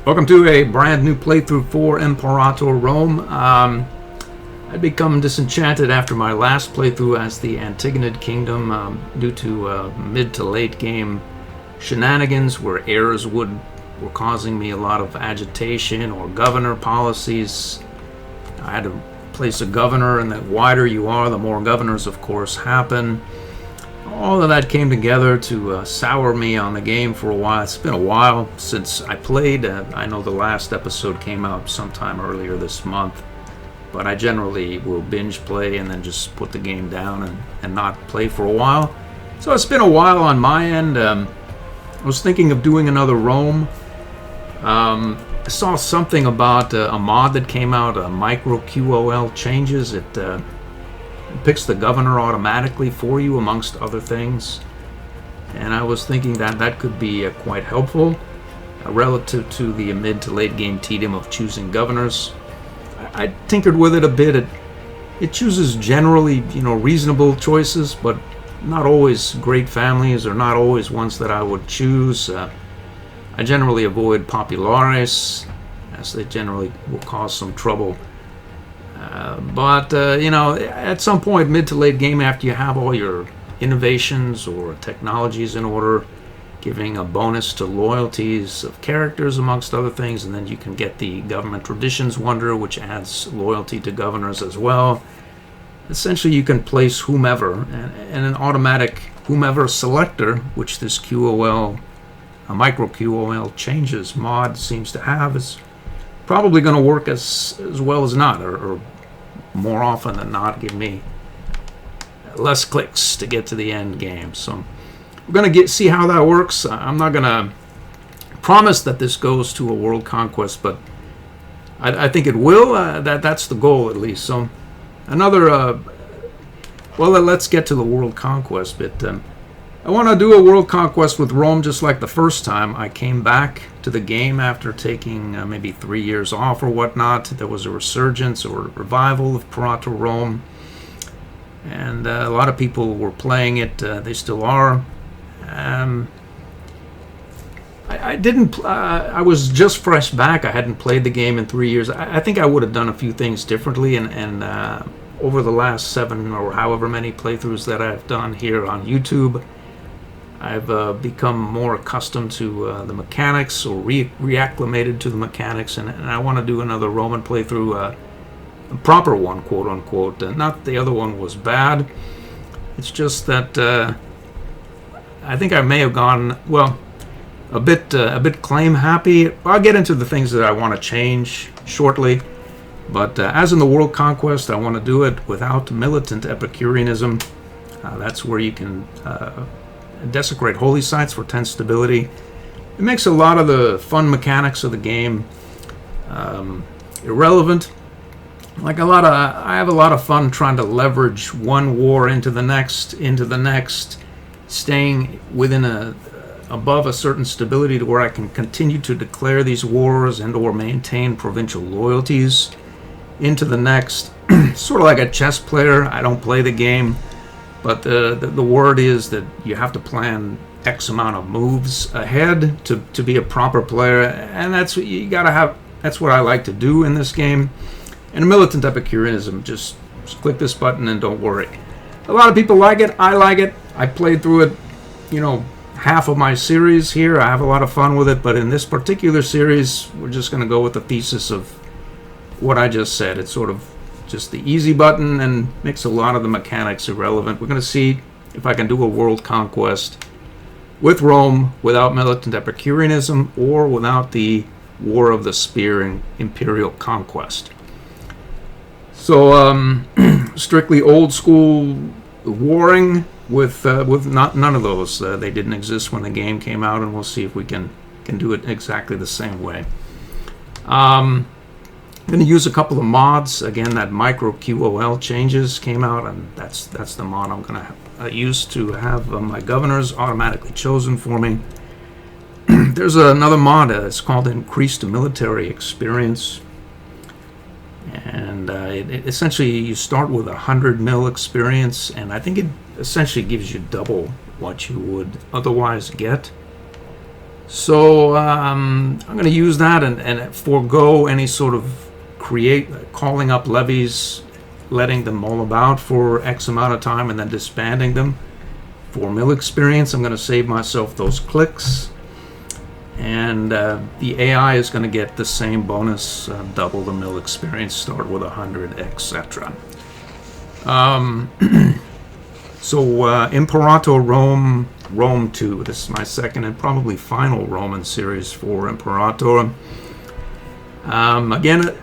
Welcome to a brand new playthrough for Imperator Rome. I'd become disenchanted after my last playthrough as the Antigonid Kingdom due to mid to late game shenanigans where errors were causing me a lot of agitation, or governor policies. I had to place a governor, and the wider you are, the more governors of course happen. All of that came together to sour me on the game for a while. It's been a while since I played. I know the last episode came out sometime earlier this month, but I generally will binge play and then just put the game down and not play for a while. So it's been a while on my end. I was thinking of doing another Rome. I saw something about a mod that came out, micro QOL changes. It picks the governor automatically for you, amongst other things. And I was thinking that that could be quite helpful relative to the mid to late game tedium of choosing governors. I tinkered with it a bit. It chooses generally, reasonable choices, but not always great families, or not always ones that I would choose. I generally avoid populares, as they generally will cause some trouble. But at some point, mid to late game, after you have all your innovations or technologies in order, giving a bonus to loyalties of characters, amongst other things, and then you can get the government traditions wonder, which adds loyalty to governors as well. Essentially, you can place whomever, and an automatic whomever selector, which this QOL, a micro QOL changes mod seems to have, is probably going to work as well as not, or more often than not give me less clicks to get to the end game. So we're going to see how that works. I'm not going to promise that this goes to a world conquest, but I think it will. That's the goal, at least. So another let's get to the world conquest bit. I want to do a world conquest with Rome, just like the first time I came back to the game after taking maybe 3 years off or whatnot. There was a resurgence or revival of Imperator Rome, and a lot of people were playing it. They still are. I didn't. I was just fresh back. I hadn't played the game in 3 years. I think I would have done a few things differently, and over the last 7 or however many playthroughs that I've done here on YouTube, I've become more accustomed to the mechanics, or reacclimated to the mechanics, and I want to do another Roman playthrough, a proper one, quote unquote. Not the other one was bad. It's just that I think I may have gone a bit claim happy. I'll get into the things that I want to change shortly, but as in the World Conquest, I want to do it without militant Epicureanism. That's where you can desecrate holy sites for 10 stability. It makes a lot of the fun mechanics of the game irrelevant. I have a lot of fun trying to leverage one war into the next, staying within above a certain stability to where I can continue to declare these wars and or maintain provincial loyalties into the next. Sort of like a chess player. I don't play the game, but the word is that you have to plan X amount of moves ahead to be a proper player, and that's what you gotta have. That's what I like to do in this game. And militant Epicureanism, just click this button and don't worry. A lot of people like it. I like it. I played through it, half of my series here. I have a lot of fun with it, but in this particular series, we're just going to go with the thesis of what I just said. It's sort of just the easy button and makes a lot of the mechanics irrelevant. We're going to see if I can do a world conquest with Rome without militant Epicureanism, or without the War of the Spear and Imperial Conquest. So strictly old school warring with none of those. They didn't exist when the game came out, and we'll see if we can do it exactly the same way. I'm going to use a couple of mods. Again, that micro QOL changes came out, and that's the mod I'm going to use to have my governors automatically chosen for me. There's another mod. It's called Increased Military Experience. And it essentially, you start with 100 mil experience, and I think it essentially gives you double what you would otherwise get. So I'm going to use that and forego any sort of calling up levies, letting them mull about for X amount of time and then disbanding them. For mill experience, I'm going to save myself those clicks. And the AI is going to get the same bonus, double the mill experience, start with 100, etc. So Imperator Rome 2. This is my second and probably final Roman series for Imperator. Again,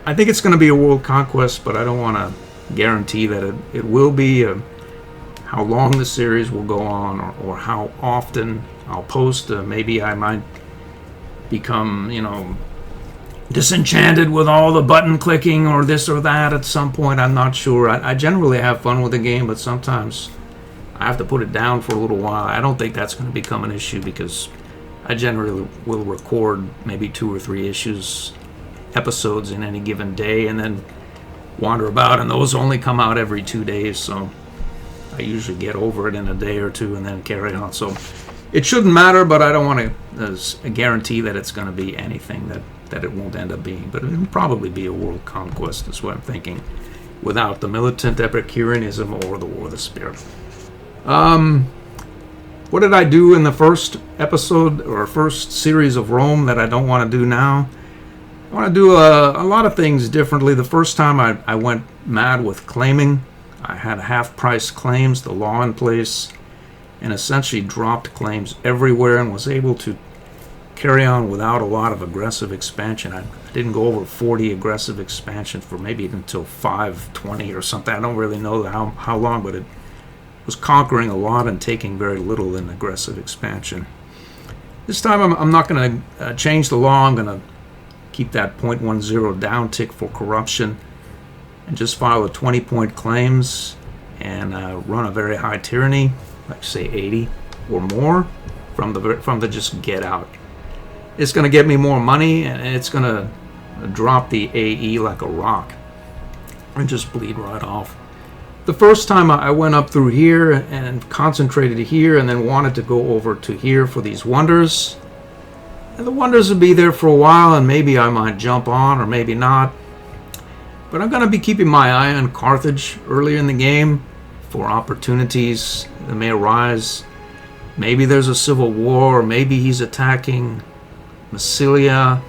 I think it's going to be a world conquest, but I don't want to guarantee that it will be. How long the series will go on, or how often I'll post. Maybe I might become, disenchanted with all the button clicking or this or that at some point. I'm not sure. I generally have fun with the game, but sometimes I have to put it down for a little while. I don't think that's going to become an issue because I generally will record maybe 2 or 3 episodes in any given day and then wander about, and those only come out every 2 days, so I usually get over it in a day or 2 and then carry on. So it shouldn't matter, but I don't want to guarantee that it's going to be anything that it won't end up being. But it'll probably be a world conquest is what I'm thinking, without the militant Epicureanism or the War of the Spirit. What did I do in the first episode or first series of Rome that I don't want to do now? I want to do a lot of things differently. The first time I went mad with claiming. I had half-price claims, the law in place, and essentially dropped claims everywhere and was able to carry on without a lot of aggressive expansion. I didn't go over 40 aggressive expansion for maybe until 520 or something. I don't really know how long, but it was conquering a lot and taking very little in aggressive expansion. This time I'm not going to change the law. I'm going to keep that 0.10 down tick for corruption and just file a 20-point claims and run a very high tyranny, like say 80 or more, from the just get out. It's going to get me more money, and it's going to drop the AE like a rock and just bleed right off. The first time I went up through here and concentrated here and then wanted to go over to here for these wonders. And the wonders would be there for a while, and maybe I might jump on or maybe not. But I'm going to be keeping my eye on Carthage earlier in the game for opportunities that may arise. Maybe there's a civil war, or maybe he's attacking Massilia,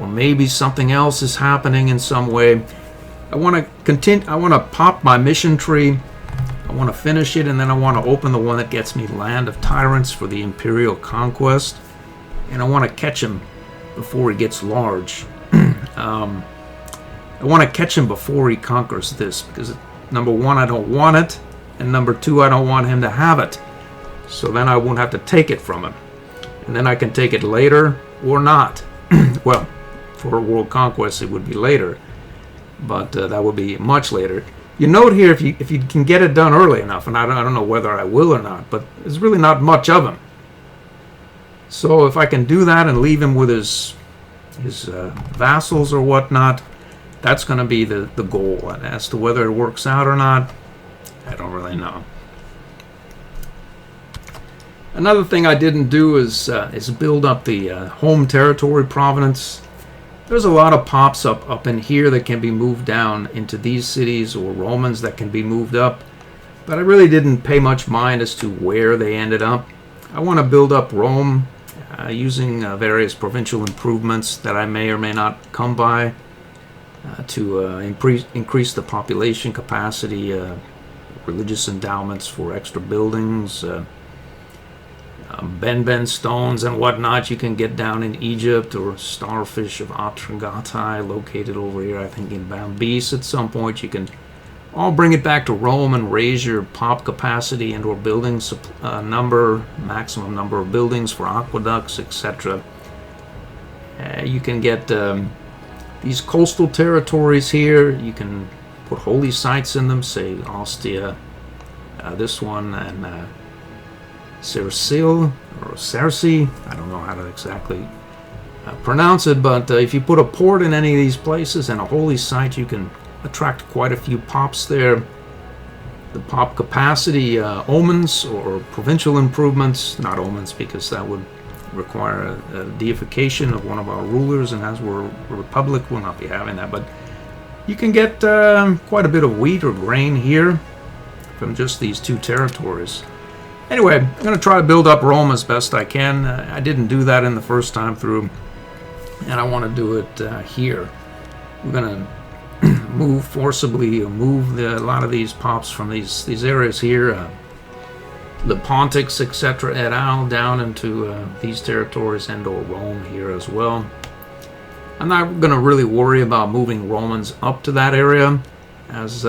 or maybe something else is happening in some way. I want to continue. I want to pop my mission tree. I want to finish it, and then I want to open the one that gets me Land of Tyrants for the Imperial Conquest. And I want to catch him before he gets large. I want to catch him before he conquers this, because number 1, I don't want it, and number 2, I don't want him to have it. So then I won't have to take it from him. And then I can take it later or not. Well, for a world conquest it would be later, but that would be much later. You note here, if you can get it done early enough, and I don't know whether I will or not, but there's really not much of him. So if I can do that and leave him with his vassals or whatnot, that's going to be the goal. And as to whether it works out or not, I don't really know. Another thing I didn't do is build up the home territory province. There's a lot of pops up in here that can be moved down into these cities, or Romans that can be moved up. But I really didn't pay much mind as to where they ended up. I want to build up Rome using various provincial improvements that I may or may not come by. To increase the population capacity, religious endowments for extra buildings, Ben stones and whatnot you can get down in Egypt, or starfish of Atragatai located over here, I think in Bambis at some point. You can all bring it back to Rome and raise your pop capacity and or buildings maximum number of buildings for aqueducts, etc. You can get these coastal territories here. You can put holy sites in them, say Ostia, this one, and Cercil or Cerci. I don't know how to exactly pronounce it, but if you put a port in any of these places and a holy site, you can attract quite a few pops there. The pop capacity omens or provincial improvements, not omens because that would require a deification of one of our rulers, and as we're a republic, we'll not be having that. But you can get quite a bit of wheat or grain here from just these two territories. Anyway, I'm going to try to build up Rome as best I can. I didn't do that in the first time through, and I want to do it here. We're going to move forcibly, move a lot of these pops from these areas here, the Pontics, etc., et al., down into these territories and or Rome here as well. I'm not going to really worry about moving Romans up to that area, as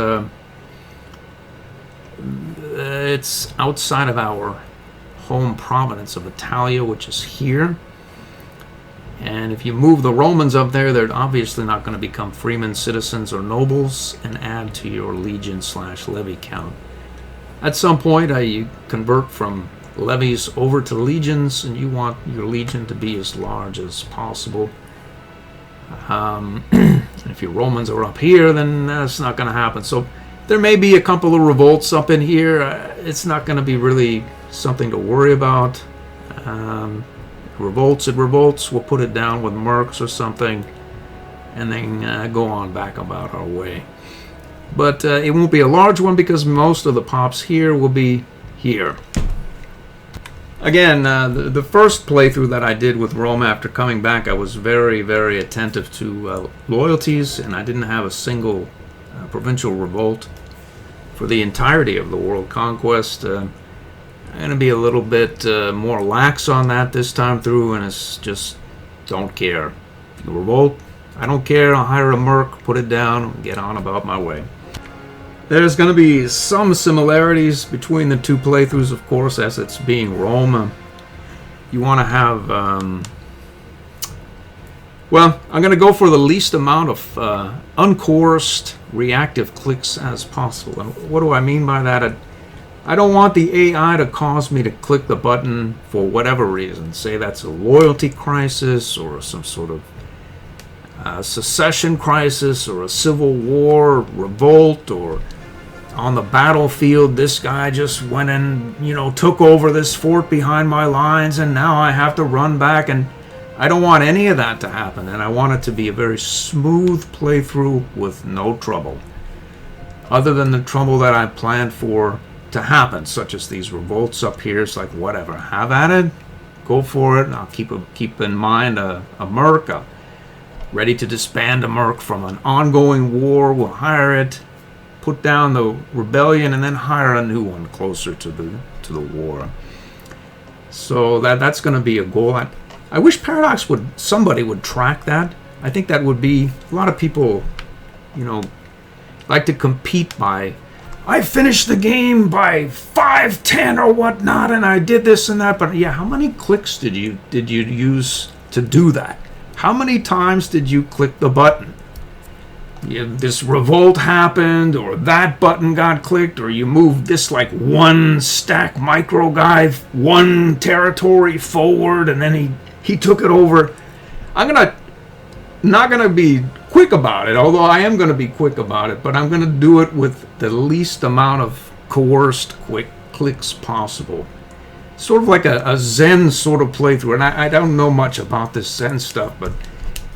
it's outside of our home province of Italia, which is here. And if you move the Romans up there, they're obviously not going to become freemen, citizens, or nobles and add to your legion/levy count. At some point, you convert from levies over to legions, and you want your legion to be as large as possible. If your Romans are up here, then that's not going to happen. So there may be a couple of revolts up in here. It's not going to be really something to worry about. Revolts, we'll put it down with mercs or something, and then go on back about our way. But it won't be a large one because most of the pops here will be here. Again, the first playthrough that I did with Rome after coming back, I was very, very attentive to loyalties, and I didn't have a single provincial revolt for the entirety of the world conquest. I'm going to be a little bit more lax on that this time through, and it's just don't care. If you revolt, I don't care. I'll hire a merc, put it down, and get on about my way. There's going to be some similarities between the two playthroughs, of course, as it's being Rome. You want to have... well, I'm going to go for the least amount of uncoerced reactive clicks as possible. And what do I mean by that? I don't want the AI to cause me to click the button for whatever reason. Say that's a loyalty crisis or some sort of secession crisis or a civil war revolt, or on the battlefield this guy just went and took over this fort behind my lines and now I have to run back. And I don't want any of that to happen, and I want it to be a very smooth playthrough with no trouble other than the trouble that I planned for to happen, such as these revolts up here. It's like, whatever, have at it, go for it. I'll keep in mind a merc, ready to disband a merc from an ongoing war. We'll hire it, put down the rebellion, and then hire a new one closer to the war. So that's going to be a goal. I wish Paradox somebody would track that. I think that would be, a lot of people, like to compete by, I finished the game by 5-10 or whatnot, and I did this and that. But yeah, how many clicks did you use to do that? How many times did you click the button? This revolt happened, or that button got clicked, or you moved this like one stack micro guy, one territory forward, and then he took it over. I'm not gonna be quick about it, although I am gonna be quick about it, but I'm gonna do it with the least amount of coerced quick clicks possible. Sort of like a Zen sort of playthrough, and I don't know much about this Zen stuff, but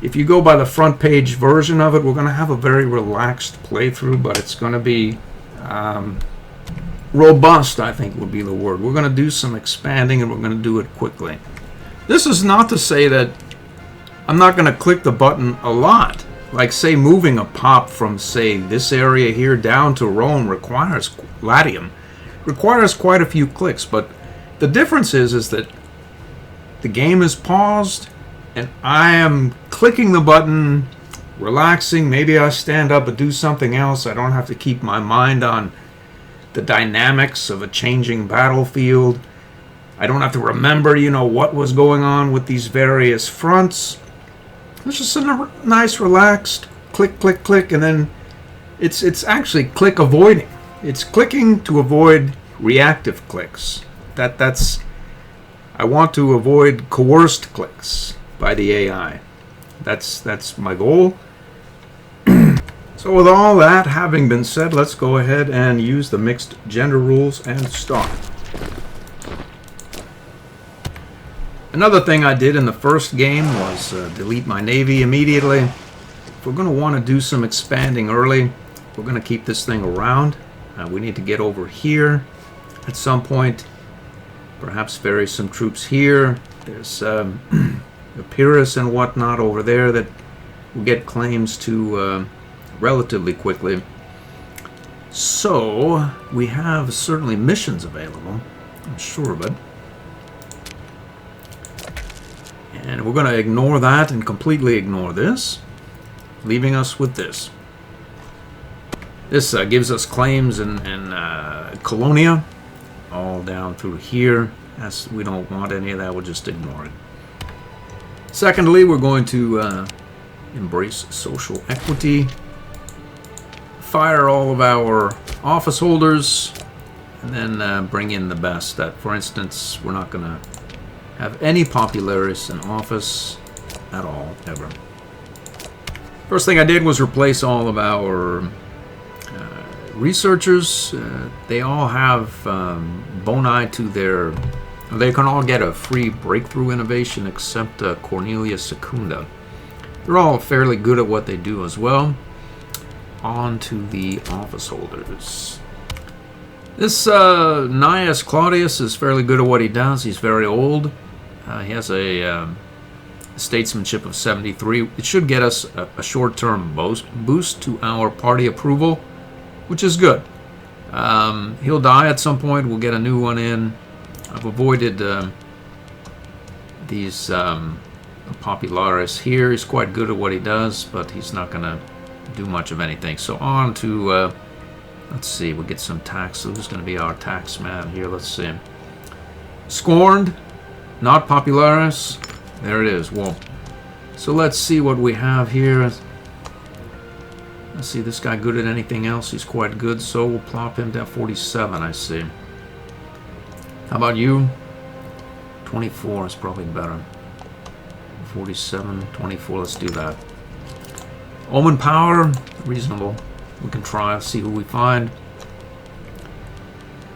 if you go by the front page version of it, we're gonna have a very relaxed playthrough, but it's gonna be robust, I think would be the word. We're gonna do some expanding, and we're gonna do it quickly. This is not to say that I'm not going to click the button a lot. Like, say, moving a pop from, say, this area here down to Rome requires Latium. Requires quite a few clicks, but the difference is that the game is paused, and I am clicking the button, relaxing. Maybe I stand up and do something else. I don't have to keep my mind on the dynamics of a changing battlefield. I don't have to remember, what was going on with these various fronts. It's just a nice, relaxed click, click, click, and then it's actually click avoiding. It's clicking to avoid reactive clicks. That's I want to avoid coerced clicks by the AI. That's my goal. So with all that having been said, let's go ahead and use the mixed gender rules and start. Another thing I did in the first game was delete my navy immediately. If we're going to want to do some expanding early, we're going to keep this thing around. We need to get over here at some point. Perhaps ferry some troops here. There's Epirus and whatnot over there that will get claims to relatively quickly. So we have certainly missions available, I'm sure of it. And we're going to ignore that and completely ignore this, leaving us with this. This gives us claims in Colonia, all down through here. As we don't want any of that, we'll just ignore it. Secondly, we're going to embrace social equity, fire all of our office holders, and then bring in the best. For instance, we're not going to have any popularis in office at all, ever. First thing I did was replace all of our researchers. They all have boni to their... They can all get a free breakthrough innovation except Cornelia Secunda. They're all fairly good at what they do as well. On to the office holders. This Gnaeus Claudius is fairly good at what he does. He's very old. He has a statesmanship of 73. It should get us a short-term boost to our party approval, which is good. He'll die at some point. We'll get a new one in. I've avoided these popularis here. He's quite good at what he does, but he's not going to do much of anything. So on to, let's see, we'll get some tax. So who's going to be our tax man here? Let's see. Scorned, not popularis. There it is. Well, so let's see what we have here. Let's see, this guy good at anything else? He's quite good, so we'll plop him to 47, I see. How about you? 24 is probably better. 47, 24, let's do that. Omen power, reasonable. We can try, see who we find.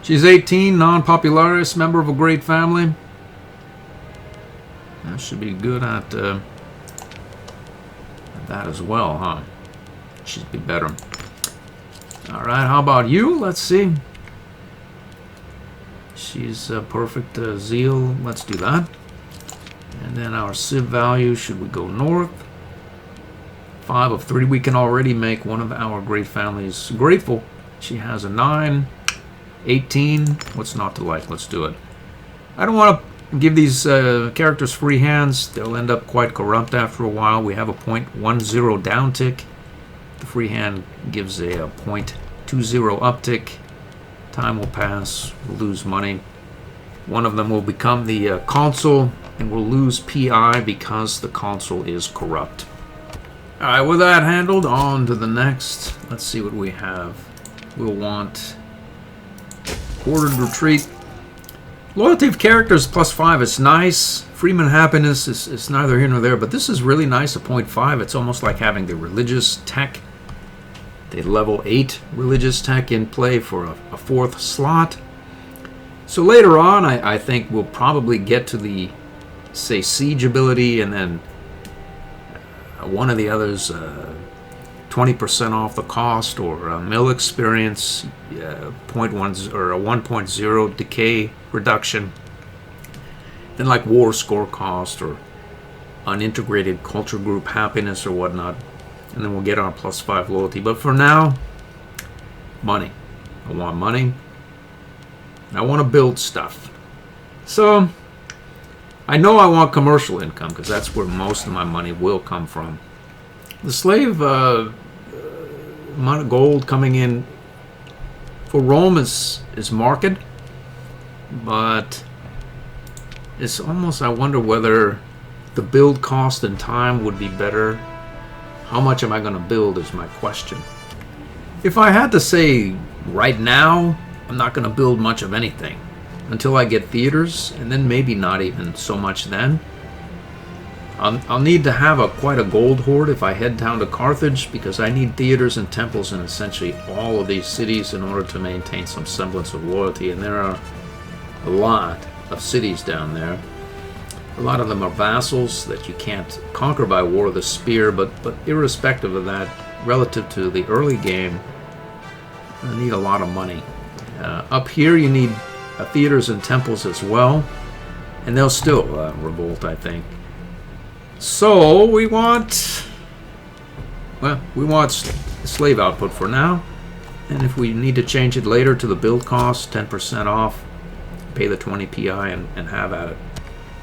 She's 18, non-popularis, member of a great family. That should be good at that as well, huh? Should be better. Alright, how about you? Let's see. She's perfect zeal. Let's do that. And then our civ value, should we go north? 5 of 3. We can already make one of our great families grateful. She has a 9. 18. What's not to like? Let's do it. I don't want to give these characters free hands. They'll end up quite corrupt after a while. We have a 0.10 downtick. The free hand gives a 0.20 uptick. Time will pass. We'll lose money. One of them will become the consul, and we'll lose PI because the consul is corrupt. Alright, with that handled, on to the next. Let's see what we have. We'll want ordered retreat. Loyalty of characters +5 is nice. Freeman happiness is neither here nor there, but this is really nice, a 0.5. It's almost like having the religious tech, the level 8 religious tech in play for a 4th slot. So later on, I think we'll probably get to the, say, siege ability, and then one of the others, 20% off the cost, or mill experience, 0.1 or a 1.0 decay reduction. Then like war score cost, or unintegrated culture group happiness or whatnot. And then we'll get our +5 loyalty. But for now, money. I want money. I want to build stuff. So I know I want commercial income, because that's where most of my money will come from. The slave amount of gold coming in for Rome is market, but it's almost, I wonder whether the build cost and time would be better. How much am I going to build is my question. If I had to say right now, I'm not going to build much of anything until I get theaters, and then maybe not even so much then. I'll need to have quite a gold hoard if I head down to Carthage, because I need theaters and temples in essentially all of these cities in order to maintain some semblance of loyalty, and there are a lot of cities down there. A lot of them are vassals that you can't conquer by War of the Spear, but irrespective of that, relative to the early game, you need a lot of money. Up here you need theaters and temples as well, and they'll still revolt, I think. So we want, well, we want slave output for now, and if we need to change it later to the build cost, 10% off, pay the 20 PI and have at it.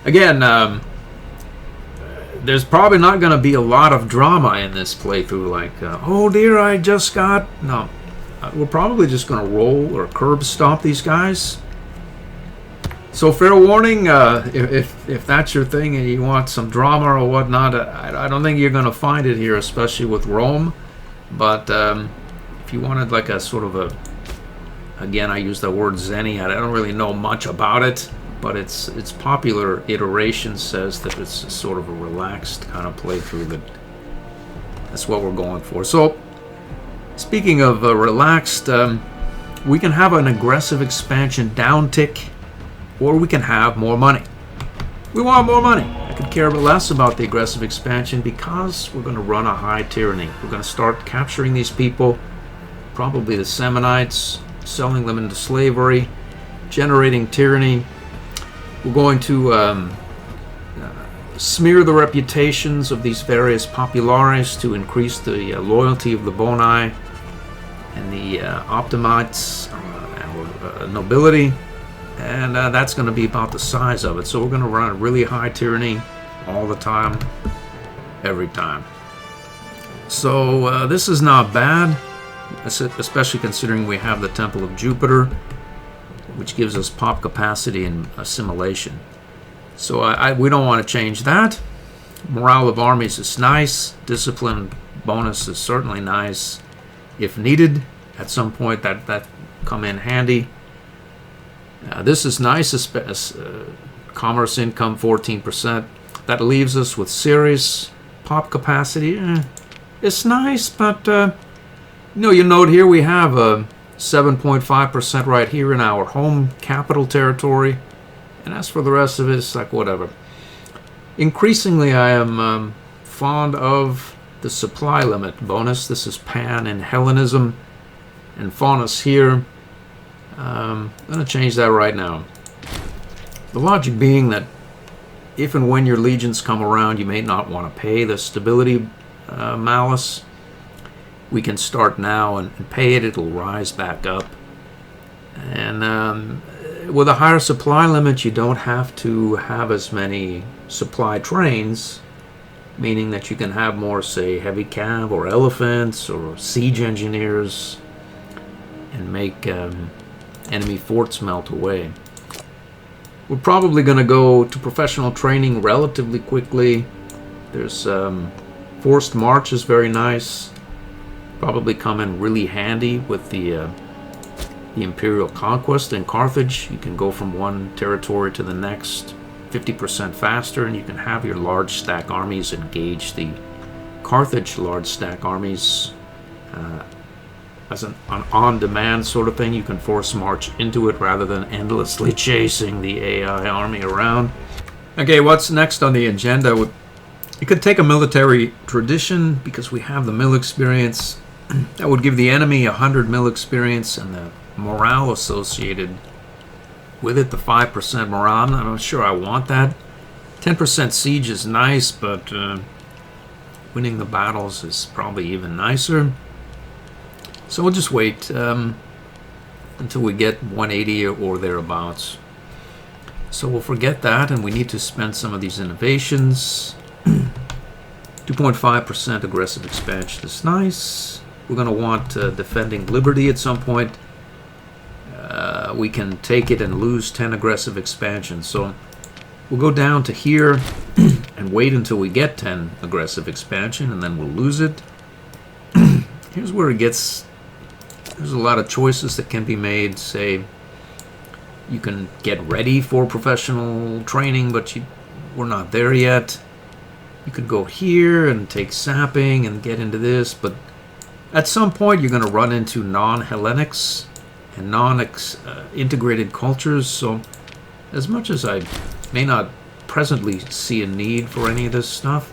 Again, there's probably not going to be a lot of drama in this playthrough, like, oh dear, I just got... No, we're probably just going to roll or curb stomp these guys. So fair warning, if that's your thing and you want some drama or whatnot, I don't think you're going to find it here, especially with Rome. But if you wanted like a sort of a... Again, I use the word Zenny. I don't really know much about it, but its popular iteration says that it's sort of a relaxed kind of playthrough. That's what we're going for. So, speaking of relaxed, we can have an aggressive expansion downtick, or we can have more money. We want more money. I could care less about the aggressive expansion because we're going to run a high tyranny. We're going to start capturing these people, probably the Samnites, selling them into slavery, generating tyranny. We're going to smear the reputations of these various populares to increase the loyalty of the Boni and the Optimates, nobility, and that's going to be about the size of it. So we're going to run a really high tyranny all the time, every time. So this is not bad, especially considering we have the Temple of Jupiter, which gives us pop capacity and assimilation. So we don't want to change that. Morale of armies is nice. Discipline bonus is certainly nice. If needed, at some point that come in handy. This is nice. Commerce income 14%. That leaves us with serious pop capacity. It's nice, but you note here we have a 7.5% right here in our home capital territory, and as for the rest of it, it's like whatever. Increasingly, I am fond of the supply limit bonus. This is Pan and Hellenism and Faunus here. I'm going to change that right now. The logic being that if and when your legions come around, you may not want to pay the stability malus. We can start now and pay it. It'll rise back up. And with a higher supply limit, you don't have to have as many supply trains, meaning that you can have more, say, heavy cav or elephants or siege engineers and make enemy forts melt away. We're probably going to go to professional training relatively quickly. There's forced march is very nice. Probably come in really handy with the Imperial Conquest in Carthage. You can go from one territory to the next 50% faster, and you can have your large stack armies engage the Carthage large stack armies as an on-demand sort of thing. You can force march into it rather than endlessly chasing the AI army around. Okay, what's next on the agenda? You could take a military tradition because we have the mill experience. That would give the enemy 100 mill experience and the morale associated with it, the 5% morale. I'm not sure I want that. 10% siege is nice, but winning the battles is probably even nicer. So we'll just wait until we get 180 or thereabouts. So we'll forget that, and we need to spend some of these innovations. 2.5% aggressive expansion is nice. We're going to want defending liberty at some point. We can take it and lose 10 aggressive expansion. So we'll go down to here and wait until we get 10 aggressive expansion, and then we'll lose it. Here's where it gets... There's a lot of choices that can be made. Say, you can get ready for professional training, but we're not there yet. You could go here and take sapping and get into this, but at some point you're going to run into non-Hellenics and non-integrated cultures. So as much as I may not presently see a need for any of this stuff.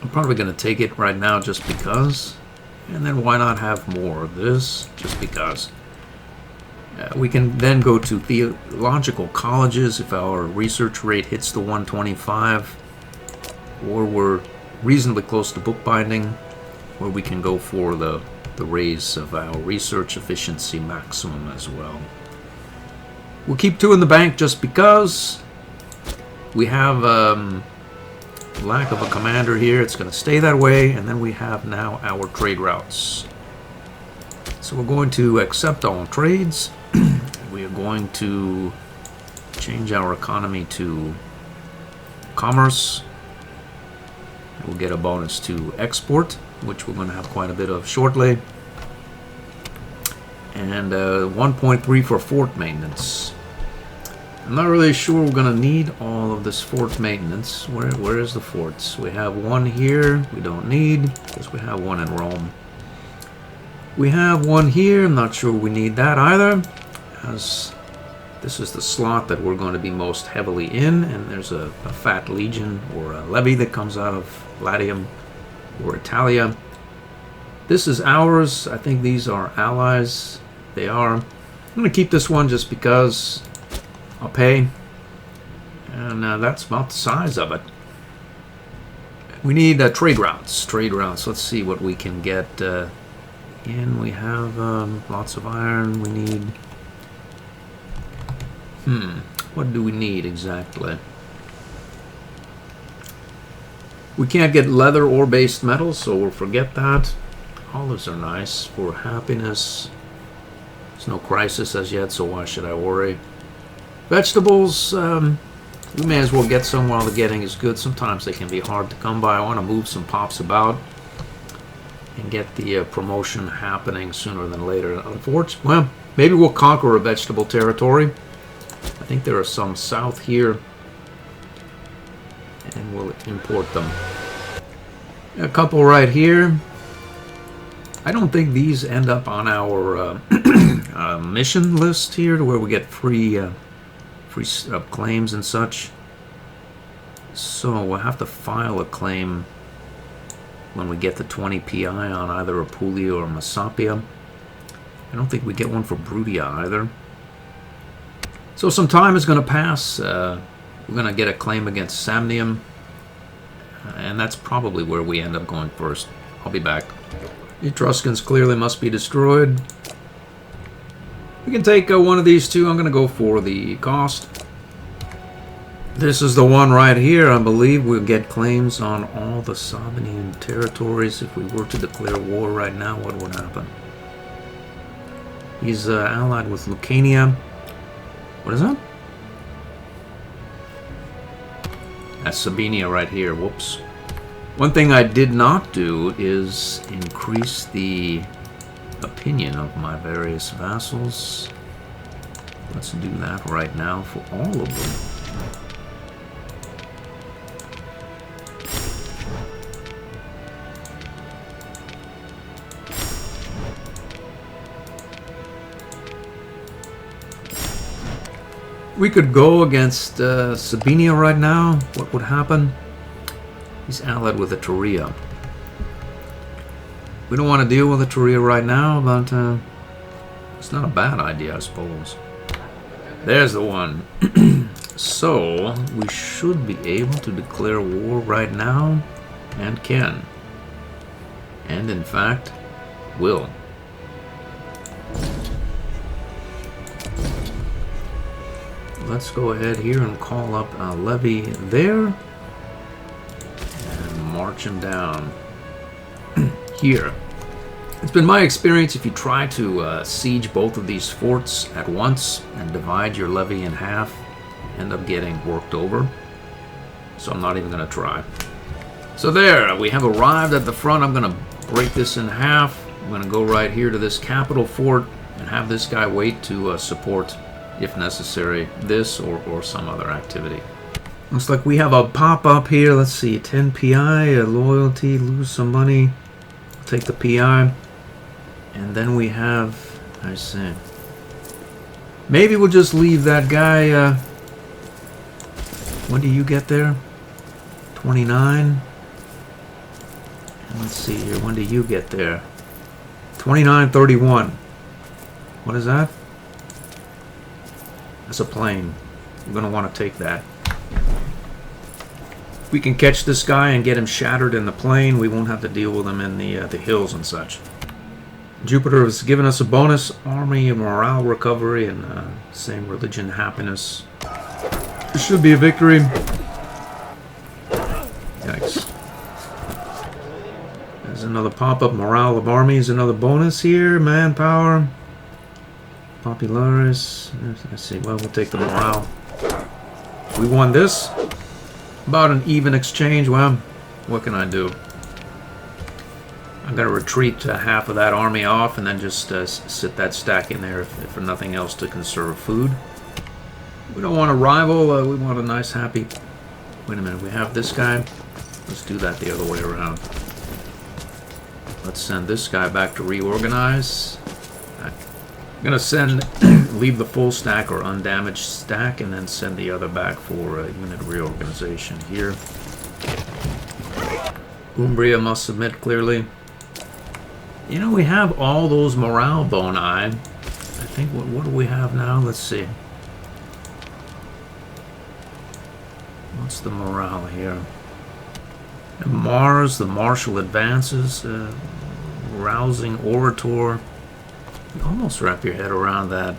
I'm probably going to take it right now just because. And then why not have more of this just because. We can then go to theological colleges if our research rate hits the 125. Or we're reasonably close to bookbinding, where we can go for the raise of our research efficiency maximum as well. We'll keep 2 in the bank just because. We have lack of a commander here. It's going to stay that way, and then we have now our trade routes. So we're going to accept all trades. We are going to change our economy to commerce. We'll get a bonus to export, which we're going to have quite a bit of shortly. And 1.3 for fort maintenance. I'm not really sure we're going to need all of this fort maintenance. Where is the forts? We have 1 here. We don't need, because we have 1 in Rome. We have 1 here. I'm not sure we need that either, as this is the slot that we're going to be most heavily in, and there's a fat legion or a levy that comes out of Latium or Italia. This is ours. I think these are allies. They are. I'm going to keep this one just because I'll pay. And that's about the size of it. We need trade routes. Trade routes. Let's see what we can get in. We have lots of iron. We need... What do we need exactly? We can't get leather or based metals, so we'll forget that. Olives are nice for happiness. There's no crisis as yet, so why should I worry? Vegetables, we may as well get some while the getting is good. Sometimes they can be hard to come by. I want to move some pops about and get the promotion happening sooner than later. Unfortunately, well, maybe we'll conquer a vegetable territory. I think there are some south here, and we'll import them. A couple right here. I don't think these end up on our mission list here, to where we get free claims and such. So we'll have to file a claim when we get the 20 PI on either Apulia or Messapia. I don't think we get one for Brutia either. So some time is going to pass. We're going to get a claim against Samnium, and that's probably where we end up going first. I'll be back. The Etruscans clearly must be destroyed. We can take one of these 2. I'm going to go for the cost. This is the one right here. I believe we'll get claims on all the Sabinian territories. If we were to declare war right now, what would happen? He's allied with Lucania. What is that? That's Sabinia right here. Whoops. One thing I did not do is increase the opinion of my various vassals. Let's do that right now for all of them. We could go against Sabinia right now. What would happen? He's allied with Etruria. We don't want to deal with Etruria right now, but it's not a bad idea, I suppose. There's the one. So, we should be able to declare war right now, and can. And in fact, will. Let's go ahead here and call up a levy there. And march him down here. It's been my experience, if you try to siege both of these forts at once and divide your levy in half, you end up getting worked over. So I'm not even going to try. So there, we have arrived at the front. I'm going to break this in half. I'm going to go right here to this capital fort and have this guy wait to support, if necessary, this or some other activity. Looks like we have a pop-up here. Let's see, 10 PI, loyalty, lose some money. Take the PI. And then we have, I see. Maybe we'll just leave that guy When do you get there? 29. And let's see here. When do you get there? 29:31. What is that? That's a plane. We're going to want to take that. If we can catch this guy and get him shattered in the plane, we won't have to deal with him in the hills and such. Jupiter has given us a bonus. Army, morale recovery, and same religion, happiness. This should be a victory. Yikes. There's another pop-up. Morale of armies, another bonus here. Manpower. Popularis. Let's see. Well, we'll take the morale. We won this. About an even exchange. Well, what can I do? I'm going to retreat half of that army off and then just sit that stack in there if for nothing else to conserve food. We don't want a rival. We want a nice, happy... Wait a minute. We have this guy. Let's do that the other way around. Let's send this guy back to reorganize. I'm going to send... leave the full stack or undamaged stack and then send the other back for unit reorganization here. Umbria must submit clearly. You know, we have all those morale boni. I think, what do we have now? Let's see. What's the morale here? And Mars, the martial advances, rousing orator. You almost wrap your head around that.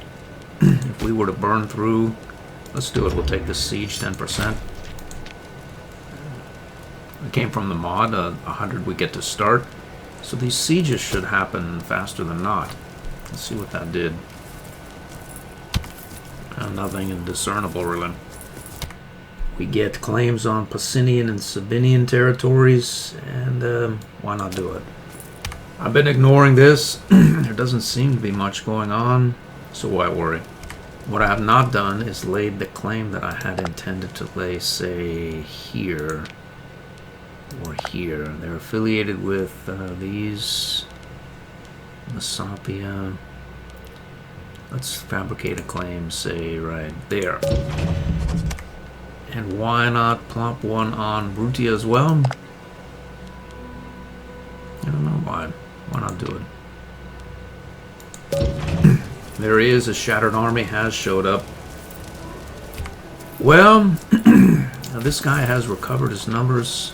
If we were to burn through, let's do it. We'll take this siege 10%. It came from the mod, 100 we get to start. So these sieges should happen faster than not. Let's see what that did. Nothing indiscernible, really. We get claims on Pacinian and Sabinian territories, and why not do it? I've been ignoring this. There doesn't seem to be much going on, so why worry? What I have not done is laid the claim that I had intended to lay, say, here. Or here. They're affiliated with these. Masapia. Let's fabricate a claim, say, right there. And why not plop one on Brutia as well? I don't know why. Why not do it? There he is. A shattered army has showed up. Well, this guy has recovered his numbers.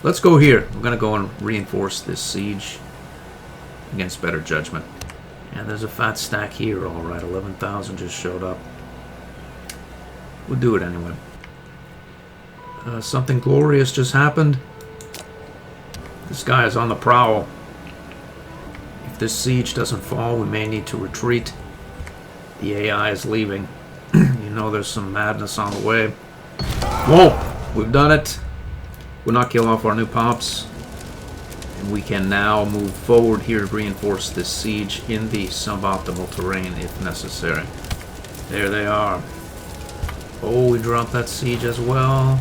Let's go here. We're going to go and reinforce this siege against better judgment. And there's a fat stack here, all right. 11,000 just showed up. We'll do it anyway. Something glorious just happened. This guy is on the prowl. If this siege doesn't fall, we may need to retreat. The AI is leaving. You know there's some madness on the way. Whoa! We've done it. We'll not kill off our new pops. And we can now move forward here to reinforce this siege in the suboptimal terrain if necessary. There they are. Oh, we dropped that siege as well.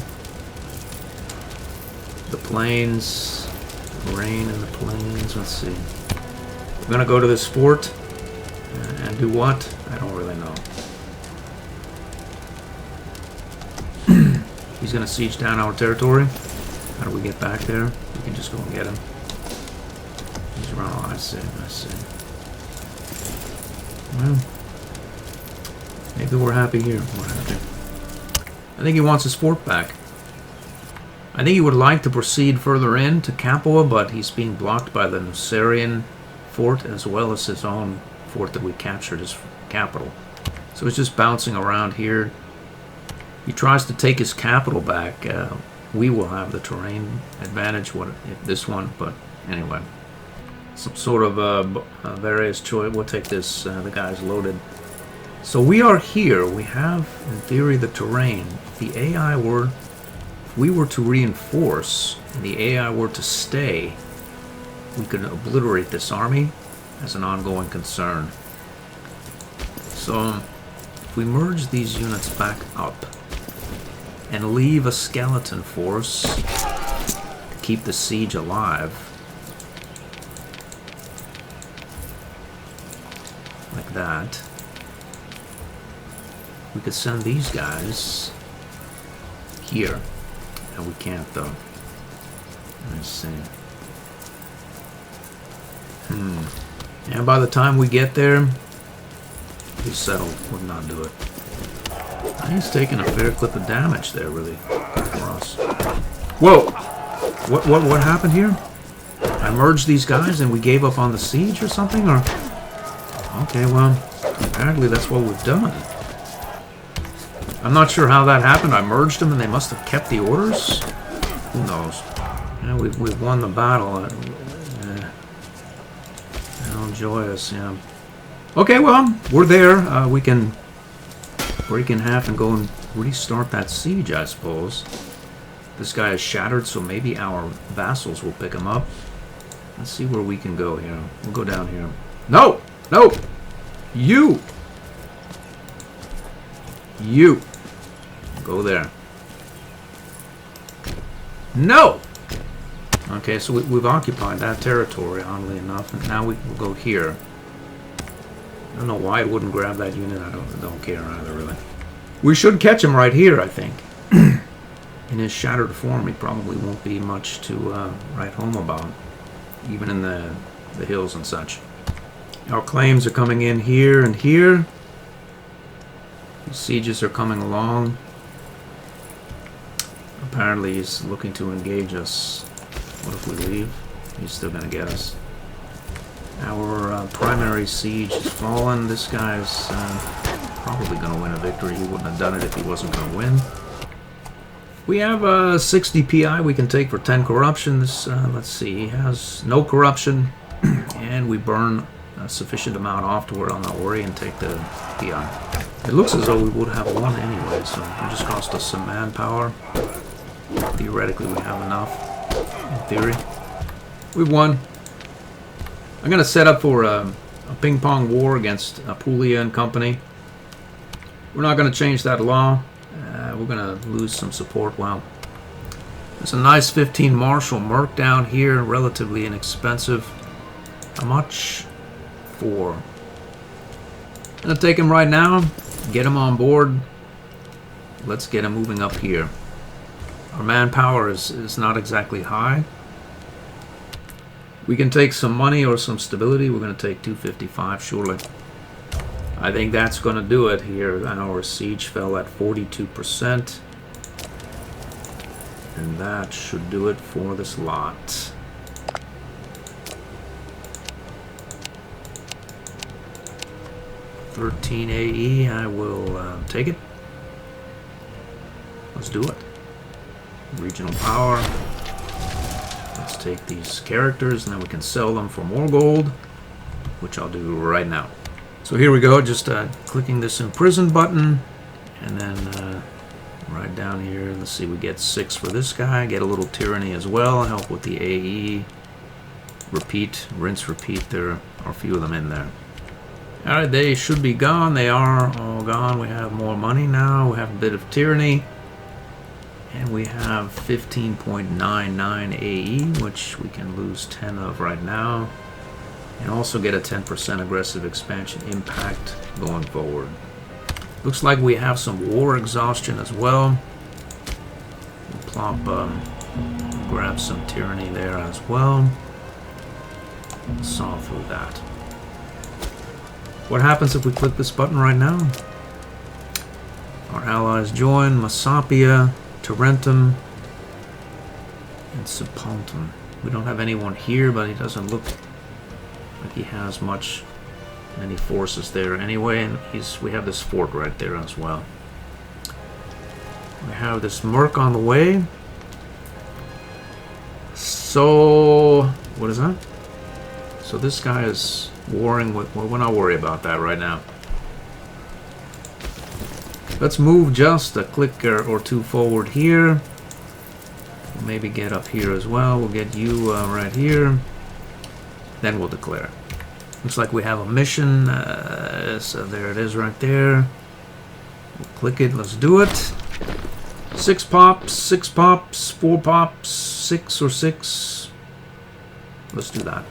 The plains. The rain in the plains. Let's see. We're going to go to this fort. And do what? I don't really know. He's going to siege down our territory. How do we get back there? We can just go and get him. He's around. Oh, I see. I see. Well, maybe we're happy here. We're happy. I think he wants his fort back. I think he would like to proceed further in to Capua, but he's being blocked by the Nucerian fort as well as his own fort that we captured as capital. So he's just bouncing around here. He tries to take his capital back. We will have the terrain advantage. What if this one? But anyway, some sort of various choice. We'll take this. The guy's loaded. So we are here. We have, in theory, the terrain. If the AI were, if we were to reinforce, and the AI were to stay, we could obliterate this army as an ongoing concern. So if we merge these units back up and leave a skeleton force to keep the siege alive, like that, we could send these guys here. And we can't, though. Let's see. And by the time we get there, we settle would not do it. He's taking a fair clip of damage there, really, for us. Whoa! What happened here? I merged these guys and we gave up on the siege or something, or? Okay, well, apparently that's what we've done. I'm not sure how that happened. I merged them and they must have kept the orders. Who knows? Yeah, we've won the battle. How joyous, yeah. Okay, well, we're there. We can break in half and go and restart that siege, I suppose. This guy is shattered, so maybe our vassals will pick him up. Let's see where we can go here. We'll go down here. No! No! You! You! Go there. No! Okay, so we've occupied that territory, oddly enough, and now we will go here. I don't know why it wouldn't grab that unit. I don't care either, really. We should catch him right here, I think. In his shattered form, he probably won't be much to write home about, even in the hills and such. Our claims are coming in here and here. The sieges are coming along. Apparently he's looking to engage us. What if we leave? He's still going to get us. Our primary siege has fallen. This guy's probably going to win a victory. He wouldn't have done it if he wasn't going to win. We have 60 PI we can take for 10 corruptions. Let's see, he has no corruption, and we burn a sufficient amount off to where I'll not worry and take the PI. It looks as though we would have one anyway, so it just cost us some manpower. Theoretically, we have enough, in theory. We've won. I'm going to set up for a ping-pong war against Apulia and company. We're not going to change that law. We're going to lose some support. Wow. There's a nice 15 Marshal Merc down here, relatively inexpensive. How much? 4. I'm going to take him right now, get him on board. Let's get him moving up here. Our manpower is not exactly high. We can take some money or some stability. We're going to take 255, surely. I think that's going to do it here. Our siege fell at 42%. And that should do it for this lot. $13 AE, I will take it. Let's do it. Regional power. Let's take these characters and then we can sell them for more gold, which I'll do right now. So here we go, just clicking this imprison button, and then right down here, let's see, we get 6 for this guy, get a little tyranny as well, help with the AE, repeat, rinse, repeat, there are a few of them in there. Alright, they should be gone, they are all gone, we have more money now, we have a bit of tyranny, and we have 15.99 AE, which we can lose 10 of right now. And also get a 10% aggressive expansion impact going forward. Looks like we have some war exhaustion as well. We'll plop, grab some tyranny there as well. Saw through that. What happens if we click this button right now? Our allies join Massapia, Tarentum, and Subpontum. We don't have anyone here, but he doesn't look like he has many forces there anyway, and we have this fort right there as well. We have this Merc on the way. So what is that? So this guy is warring with, well, we're not worried about that right now. Let's move just a click or two forward here. We'll maybe get up here as well. We'll get you right here. Then we'll declare. Looks like we have a mission. So there it is right there. We'll click it. Let's do it. 6 pops, 6 pops, 4 pops, 6 or 6. Let's do that.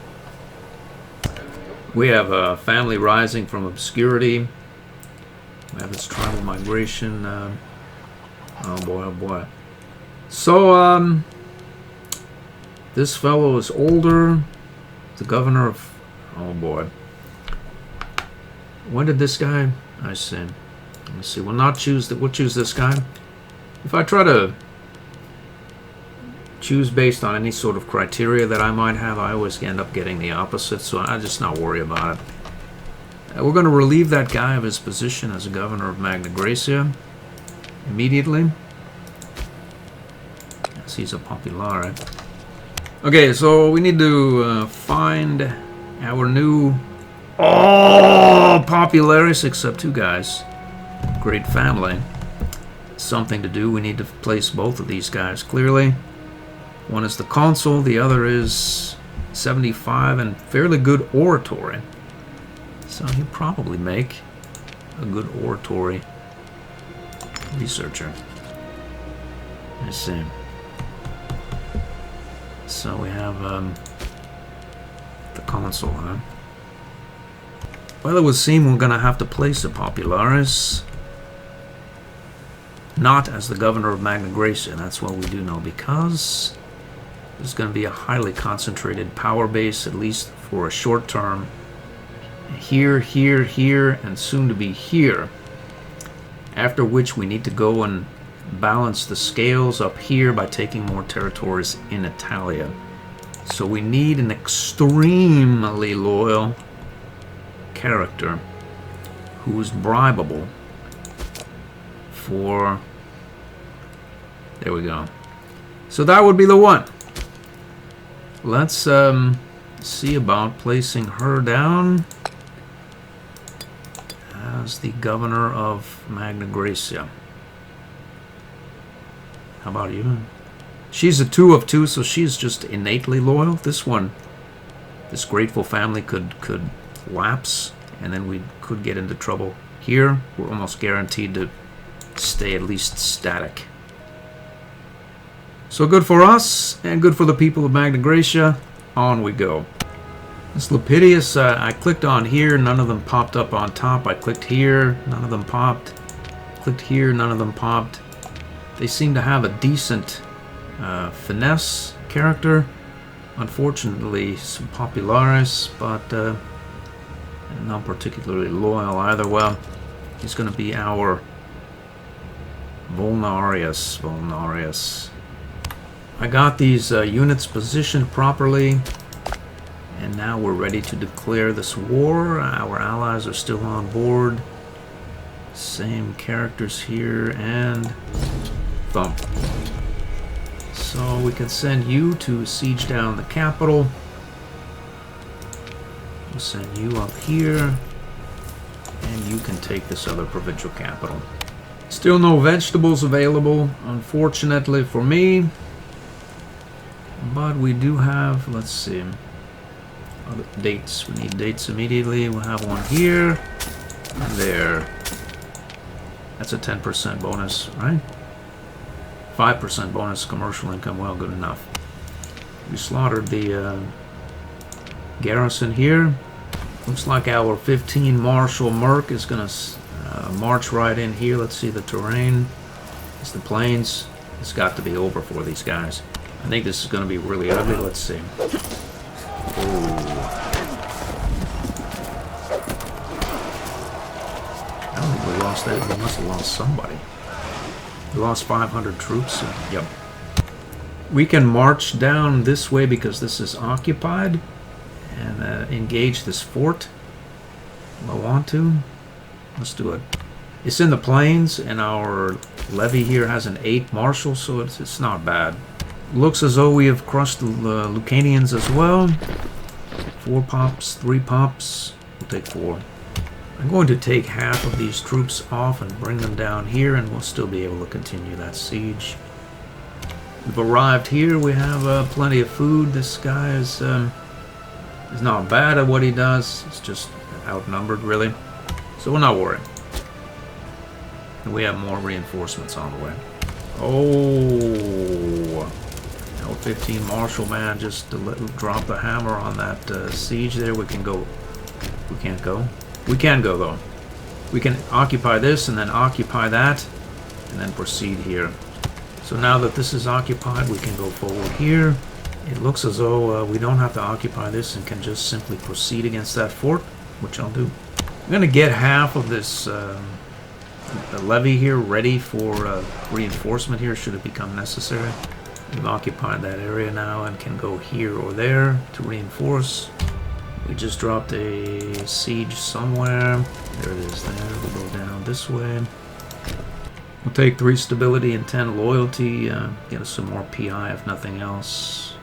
We have a family rising from obscurity. We have this tribal migration. Oh boy, oh boy. So, this fellow is older. The governor of... Oh, boy. When did this guy... I see. Let me see. We'll choose this guy. If I try to choose based on any sort of criteria that I might have, I always end up getting the opposite, so I just not worry about it. We're going to relieve that guy of his position as governor of Magna Graecia immediately. Yes, he's a populare. Okay, so we need to find our new... Oh, popularis, except 2 guys. Great family. Something to do. We need to place both of these guys clearly. One is the consul, the other is 75 and fairly good oratory. So he'll probably make a good oratory researcher. Let's see. So we have the consul, huh? Well, it would seem we're going to have to place a popularis not as the governor of Magna Graecia. That's what we do know, because there's going to be a highly concentrated power base, at least for a short term. Here, here, here, and soon to be here. After which we need to go and balance the scales up here by taking more territories in Italia. So we need an extremely loyal character who is bribable for... There we go. So that would be the one. Let's see about placing her down as the governor of Magna Graecia. How about you? She's a 2 of 2, so she's just innately loyal. This one, this grateful family could lapse, and then we could get into trouble. Here, we're almost guaranteed to stay at least static. So good for us, and good for the people of Magna Graecia. On we go. This Lepidus, I clicked on here, none of them popped up on top. I clicked here, none of them popped. Clicked here, none of them popped. They seem to have a decent finesse character. Unfortunately, some popularis, but not particularly loyal either. Well, he's going to be our Volnarius. I got these units positioned properly, and now we're ready to declare this war. Our allies are still on board. Same characters here, and thump. So we can send you to siege down the capital. We'll send you up here, and you can take this other provincial capital. Still no vegetables available, unfortunately for me. But we do have, let's see, other dates. We need dates immediately. We'll have one here and there. That's a 10% bonus, right? 5% bonus commercial income. Well, good enough. We slaughtered the garrison here. Looks like our 15 Marshal Merc is going to march right in here. Let's see the terrain. It's the plains. It's got to be over for these guys. I think this is going to be really ugly. Let's see. Oh. I don't think we lost that. We must have lost somebody. We lost 500 troops. Yep. We can march down this way because this is occupied and engage this fort. If I want to. Let's do it. It's in the plains, and our levy here has an 8 marshal, so it's not bad. Looks as though we have crushed the Lucanians as well. 4 pops, 3 pops. We'll take 4. I'm going to take half of these troops off and bring them down here, and we'll still be able to continue that siege. We've arrived here. We have plenty of food. This guy is not bad at what he does. He's just outnumbered, really. So we're not worried. And we have more reinforcements on the way. Oh, now 15 Marshal man just to drop the hammer on that siege there. We can go. We can't go. We can go though. We can occupy this and then occupy that, and then proceed here. So now that this is occupied, we can go forward here. It looks as though we don't have to occupy this and can just simply proceed against that fort, which I'll do. I'm going to get half of this levy here ready for reinforcement here should it become necessary. We've occupied that area now and can go here or there to reinforce. We just dropped a siege somewhere. There it is there. We'll go down this way. We'll take 3 stability and 10 loyalty. Get us some more PI if nothing else.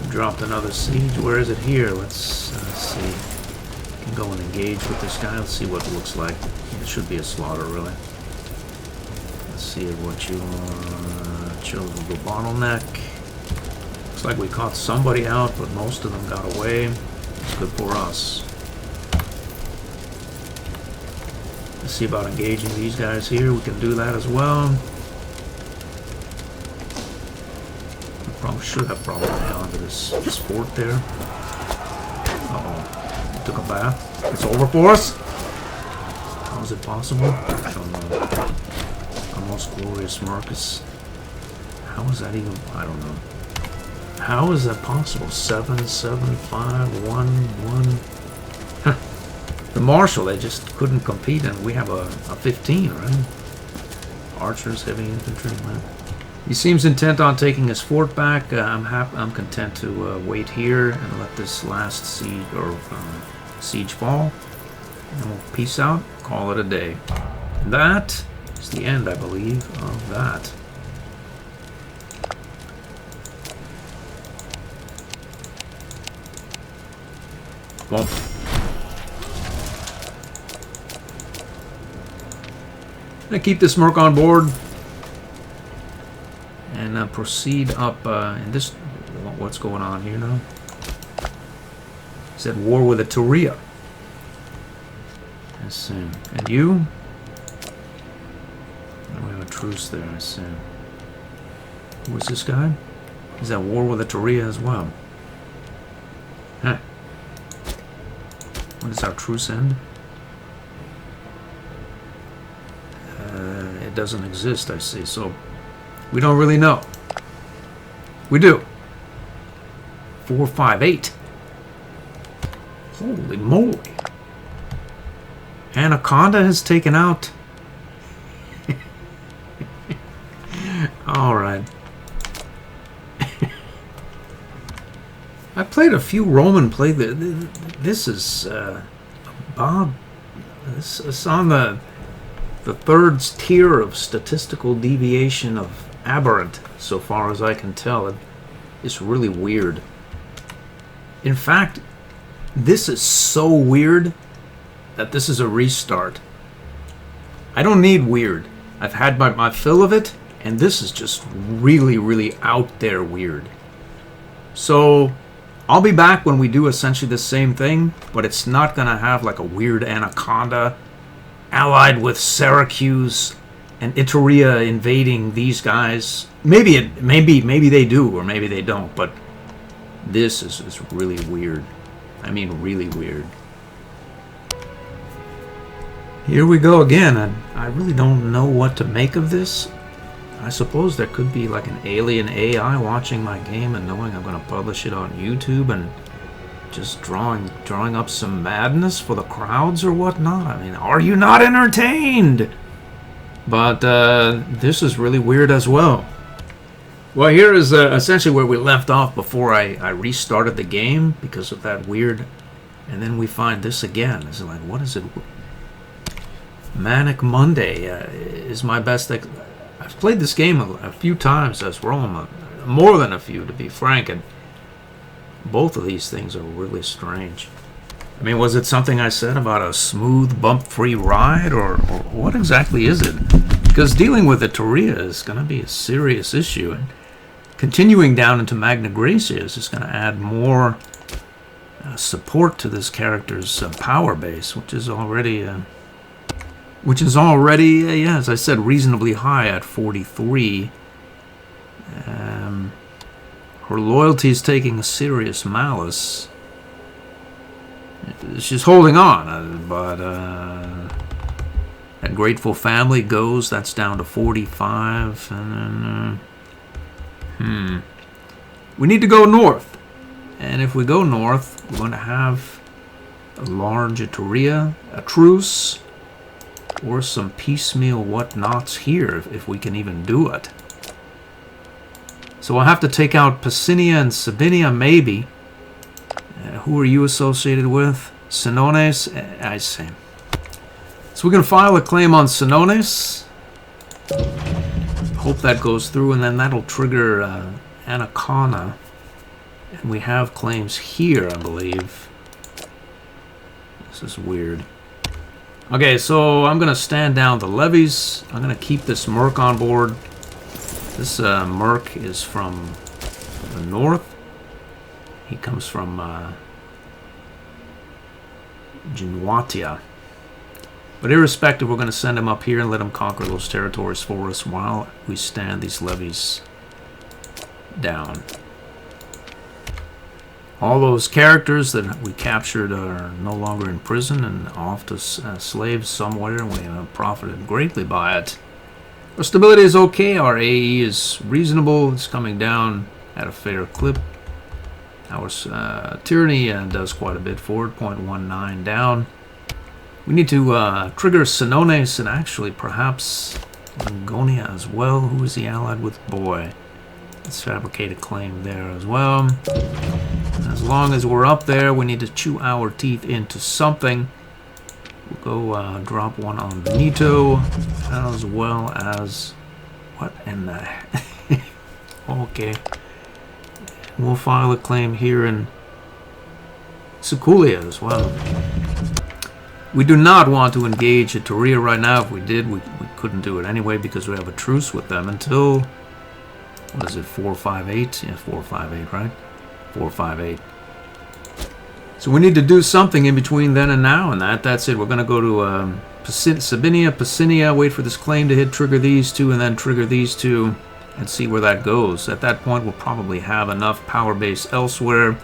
We dropped another siege. Where is it here? Let's see. We can go and engage with this guy. Let's see what it looks like. It should be a slaughter, really. Let's see what you chose. We'll go bottleneck. Looks like we caught somebody out, but most of them got away. It's good for us. Let's see about engaging these guys here. We can do that as well. We probably should have probably onto this fort there. Uh-oh. It took a bath. It's over for us? How is it possible? I don't know. Our most glorious Marcus. How is that even? I don't know. How is that possible? 7, 7, 5, 1, 1. Huh. The Marshal, they just couldn't compete, and we have a 15, right? Archers, heavy infantry, man. He seems intent on taking his fort back. I'm content to wait here and let this last siege fall. And we'll peace out, call it a day. And that is the end, I believe, of that. Well, I'm going to keep this merc on board and proceed up in this. What's going on here now? He's at war with a Turia. I see. And you? Oh, we have a truce there, I see. Who is this guy? He's at war with a Turia as well. Huh. When does our truce end? It doesn't exist, I see. So we don't really know. We do. 4, 5, 8. Holy moly. Anaconda has taken out. All right. I played a few Roman play. This is Bob. This is on the third tier of statistical deviation of aberrant, so far as I can tell. It's really weird. In fact, this is so weird that this is a restart. I don't need weird. I've had my fill of it, and this is just really, really out there weird. So I'll be back when we do essentially the same thing, but it's not going to have like a weird Anaconda allied with Syracuse and Iturea invading these guys. Maybe they do, or maybe they don't, but this is really weird. I mean, really weird. Here we go again, and I really don't know what to make of this. I suppose there could be like an alien AI watching my game and knowing I'm going to publish it on YouTube and just drawing up some madness for the crowds or whatnot. I mean, are you not entertained? But this is really weird as well. Well, here is essentially where we left off before I restarted the game because of that weird. And then we find this again. It's like, what is it? Manic Monday is my best. I've played this game a few times as Rome, more than a few to be frank, and both of these things are really strange. I mean, was it something I said about a smooth, bump-free ride, or what exactly is it? Because dealing with the Turia is going to be a serious issue, and continuing down into Magna Graecia is just going to add more support to this character's power base, which is already, yeah, as I said, reasonably high at 43. Her loyalty is taking a serious malice. She's holding on, but That grateful family goes. That's down to 45. And then, we need to go north. And if we go north, we're going to have a large Iteria, a truce, or some piecemeal whatnots here, if we can even do it. So we'll have to take out Pisinia and Sabinia, maybe. Who are you associated with? Senones? I see. So we're going to file a claim on Senones. Hope that goes through, and then that'll trigger Anacana. And we have claims here, I believe. This is weird. Okay, so I'm going to stand down the levies. I'm going to keep this merc on board. This merc is from the north. He comes from Genuatia. But irrespective, we're going to send him up here and let him conquer those territories for us while we stand these levies down. All those characters that we captured are no longer in prison and off to slaves somewhere, and we have profited greatly by it. Our stability is okay. Our AE is reasonable. It's coming down at a fair clip. Our tyranny does quite a bit forward, 0.19 down. We need to trigger Senones and actually perhaps Lingonia as well. Who is he allied with? Boy. Let's fabricate a claim there as well. And as long as we're up there, we need to chew our teeth into something. We'll go drop one on Benito, as well as... What in the... Okay. We'll file a claim here in Siculia as well. We do not want to engage Iteria right now. If we did, we couldn't do it anyway because we have a truce with them until... What is it, 458? Yeah, 458, right? 458. So we need to do something in between then and now, and that's it. We're going to go to Sabinia, Pisinia, wait for this claim to hit, trigger these two, and then trigger these two, and see where that goes. At that point, we'll probably have enough power base elsewhere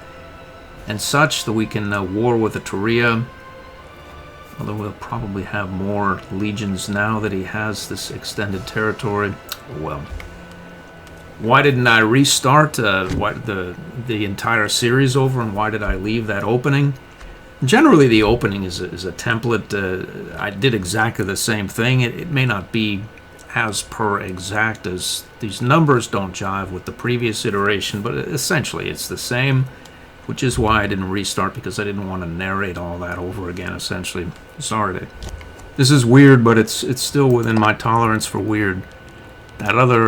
and such that we can war with Iteria. Although we'll probably have more legions now that he has this extended territory. Well, why didn't I restart the entire series over, and why did I leave that opening? Generally, the opening is a template. I did exactly the same thing. It may not be as per exact as these numbers don't jive with the previous iteration, but essentially it's the same, which is why I didn't restart, because I didn't want to narrate all that over again, essentially. Sorry. This is weird, but it's still within my tolerance for weird. That other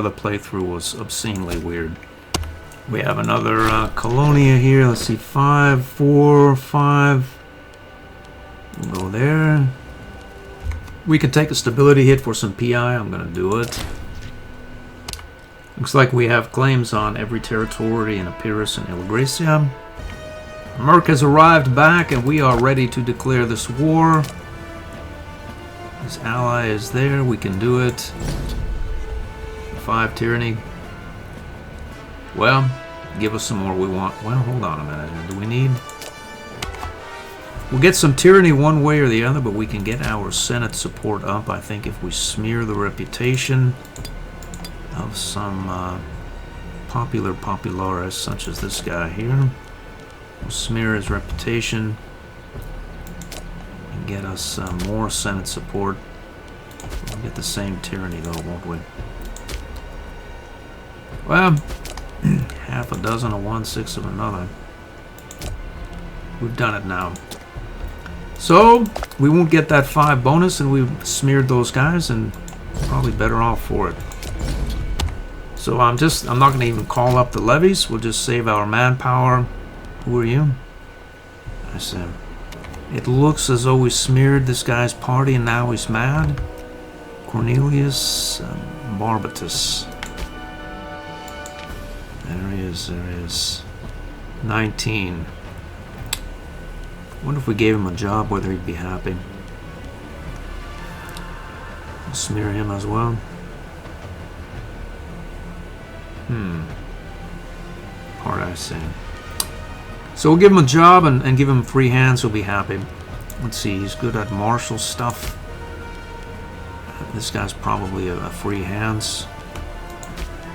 playthrough was obscenely weird. We have another Colonia here. Let's see, 5, 4, 5. We'll go there. We can take a stability hit for some PI. I'm going to do it. Looks like we have claims on every territory in Epirus and Ilgracia. Merc has arrived back, and we are ready to declare this war. His ally is there. We can do it. 5 tyranny. Well, give us some more we want. Well, hold on a minute. Do we need... We'll get some tyranny one way or the other, but we can get our Senate support up, I think, if we smear the reputation of some popular populares, such as this guy here. We'll smear his reputation and get us more Senate support. We'll get the same tyranny, though, won't we? Well, half a dozen of one, 6 of another. We've done it now. So, we won't get that 5 bonus, and we've smeared those guys, and probably better off for it. So I'm not going to even call up the levies. We'll just save our manpower. Who are you? I see. It looks as though we smeared this guy's party, and now he's mad. Cornelius Barbatus. There he is. 19. Wonder if we gave him a job, whether he'd be happy. We'll smear him as well. Hard I say. So we'll give him a job and give him free hands. He'll be happy. Let's see, he's good at martial stuff. This guy's probably a free hands.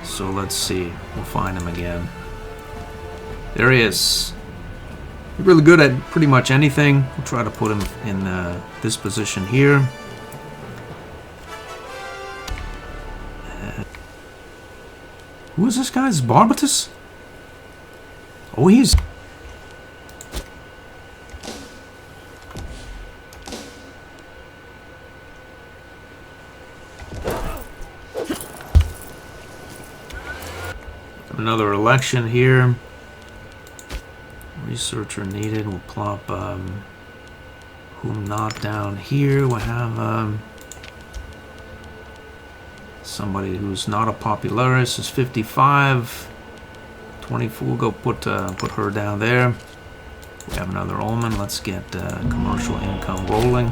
So let's see. We'll find him again. There he is. He's really good at pretty much anything. We'll try to put him in this position here. Who is this guy? Is Barbatus? Oh, he's... Another election here. Researcher needed. We'll plop whom not down here. We'll have somebody who's not a popularis is 55. 24. We'll go put her down there. We have another omen. Let's get commercial income rolling.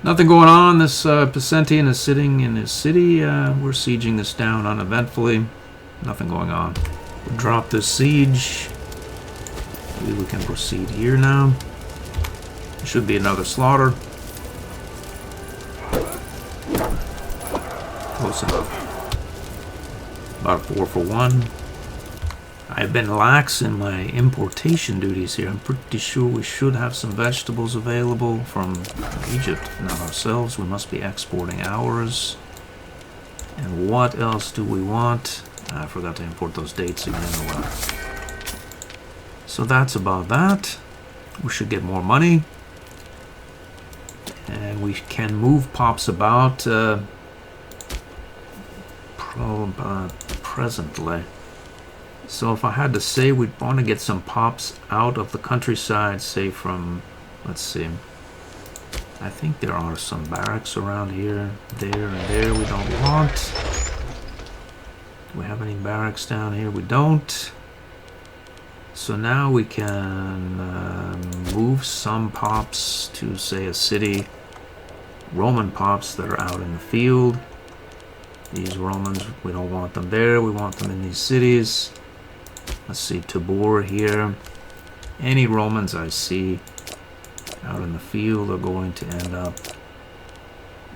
Nothing going on. This Picentian is sitting in his city. We're sieging this down uneventfully. Nothing going on. We'll drop this siege. Maybe we can proceed here now. There should be another slaughter. Close enough. About 4 for 1. I've been lax in my importation duties here. I'm pretty sure we should have some vegetables available from Egypt, not ourselves. We must be exporting ours. And what else do we want? I forgot to import those dates again. So that's about that. We should get more money. And we can move pops about presently. So if I had to say, we'd want to get some pops out of the countryside, say from, let's see. I think there are some barracks around here, there, and there we don't want. Do we have any barracks down here? We don't. So now we can move some pops to, say, a city. Roman pops that are out in the field. These Romans, we don't want them there. We want them in these cities. Let's see, Tabor here. Any Romans I see out in the field are going to end up